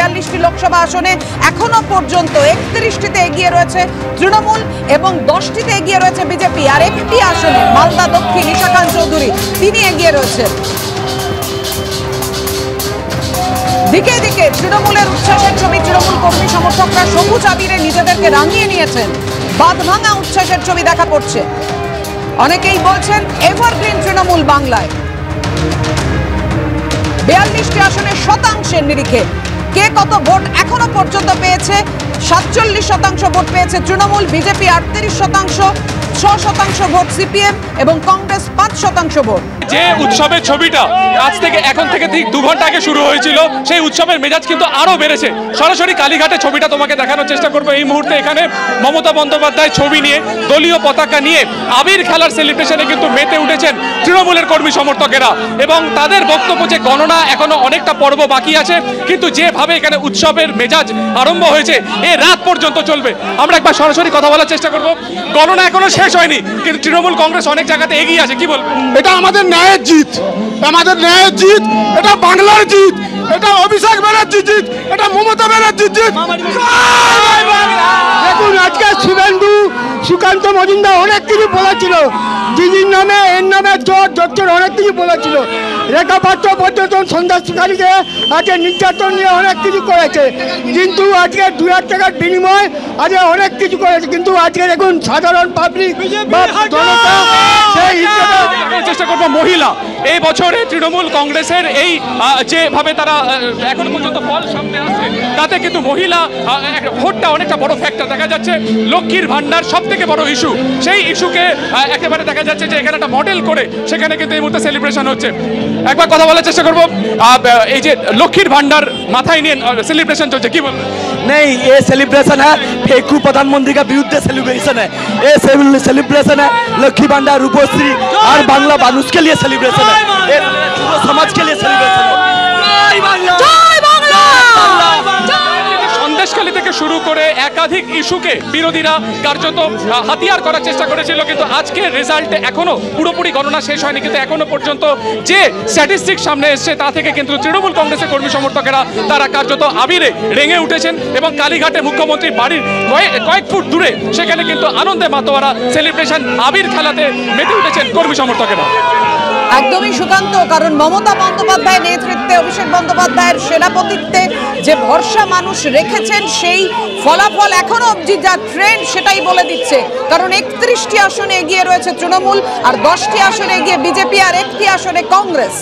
42টি লোকসভা আসনে এখনো পর্যন্ত 31টিতে এগিয়ে রয়েছে তৃণমূল এবং 10টিতে এগিয়ে রয়েছে বিজেপি। আর একটি আসনে মালদা দক্ষিণ ঈশাখান চৌধুরী তিনি এগিয়ে রয়েছেন। দিকে দিকে তৃণমূলের উচ্ছ্বাসের ছবি, তৃণমূল কর্মী সমর্থকরা সবুজ আবিরে নিজেদেরকে রাঙিয়ে নিয়েছেন। বাঁধভাঙা উচ্ছ্বাসের ছবি দেখা পড়ছে। অনেকেই বলছেন এভারগ্রিন তৃণমূল বাংলায়। 42টি আসনের শতাংশের নিরিখে কে কত ভোট এখনো পর্যন্ত পেয়েছে? 47% ভোট পেয়েছে তৃণমূল, বিজেপি 38%, 6% ভোট সিপিএম এবং কংগ্রেস 5% ভোট। যে উৎসবের ছবিটা আজ থেকে এখন থেকে ঠিক 2 ঘন্টা আগে শুরু হয়েছিল, সেই উৎসবের মেজাজ কিন্তু আরো বেড়েছে। সরাসরি কালীঘাটের ছবিটা তোমাকে দেখানোর চেষ্টা করবো এই মুহূর্তে। এখানে মমতা বন্দ্যোপাধ্যায় ছবি নিয়ে, দলীয় পতাকা নিয়ে আবির খেলার সেলিব্রেশনে কিন্তু মেতে উঠেছেন তৃণমূলের কর্মী সমর্থকেরা। এবং তাদের বক্তব্য যে গণনা এখনো অনেকটা পর্ব বাকি আছে, কিন্তু যেভাবে এখানে উৎসবের মেজাজ আরম্ভ হয়েছে এ রাত পর্যন্ত চলবে। আমরা একবার সরাসরি কথা বলার চেষ্টা করব। গণনা এখনো শেষ হয়নি, কিন্তু তৃণমূল কংগ্রেস অনেক জায়গাতে এগিয়ে আছে। কি বলবো? এটা আমাদের ন্যায়ের জিত, আমাদের ন্যায়ের জিত, এটা বাংলার জিত, এটা অভিষেক ব্যানার্জির জিত, এটা মমতা ব্যানার্জির জিত। দেখুন, আজকে শুভেন্দু সুকান্ত মজুমদার অনেক কিছু বলেছিল, দিদির নামে এর নামে জোর অনেক কিছু বলেছিল। রেখাপাত্র পর্যটন সন্ধ্যাকারীকে আজকে নির্যাতন নিয়ে অনেক কিছু করেছে, কিন্তু আজকে 2,000 টাকার বিনিময় আজকে অনেক কিছু করেছে। কিন্তু আজকে দেখুন সাধারণ পাবলিক জনতা সেই চেষ্টা করবো মহিলা এই বছরে তৃণমূল কংগ্রেসের এই যেভাবে তারা এখন পর্যন্ত ফল সামনে আসছে, তাতে কিন্তু মহিলা ভোটটা অনেকটা বড় ফ্যাক্টর দেখা যাচ্ছে। লক্ষ্মীর ভান্ডার সব থেকে বড় ইস্যু, সেই ইস্যুকে একেবারে দেখা যাচ্ছে যে এখানে একটা মডেল করে সেখানে কিন্তু এই মুহূর্তে সেলিব্রেশন হচ্ছে। একবার কথা বলার চেষ্টা করবো, এই যে লক্ষ্মীর ভান্ডার মাথায় নিয়ে सेलिब्रेशन चलছে, কি বলবেন? नहीं, ये सेलिब्रेशन है फेकू प्रधानमंत्री का विरुद्ध सेलिब्रेशन है। ये सेलिब्रेशन है लक्ष्मी भंडार, रूपश्री और बांग्ला मानुष के लिए सेलिब्रेशन है, ये पूरे समाज के लिए सेलिब्रेशन है। সন্দেশখালী থেকে শুরু করে একাধিক ইস্যুকে বিরোধীরা কার্যত হাতিয়ার করার চেষ্টা করেছিল, কিন্তু আজকে রেজাল্টে এখনো পুরোপুরি গণনা শেষ হয়নি। কিন্তু এখনো পর্যন্ত যে স্ট্যাটিস্টিক সামনে এসছে তা থেকে কিন্তু তৃণমূল কংগ্রেসের কর্মী সমর্থকেরা তারা কার্যত আবিরে রেঙে উঠেছেন। এবং কালীঘাটে মুখ্যমন্ত্রীর বাড়ির কয়েক ফুট দূরে সেখানে কিন্তু আনন্দে মাতোয়ারা সেলিব্রেশন আবির খেলাতে মেতে উঠেছেন কর্মী সমর্থকেরা। একদমই সুকান্ত, কারণ মমতা বন্দ্যোপাধ্যায়ের নেতৃত্বে, অভিষেক বন্দ্যোপাধ্যায়ের সেনাপতিত্বে যে ভরসা মানুষ রেখেছেন, সেই ফলাফল এখনো অবধি যা ট্রেন্ড সেটাই বলে দিচ্ছে। কারণ 31টি আসনে এগিয়ে রয়েছে তৃণমূল, আর 10টি আসনে এগিয়ে বিজেপি, আর 1টি আসনে কংগ্রেস।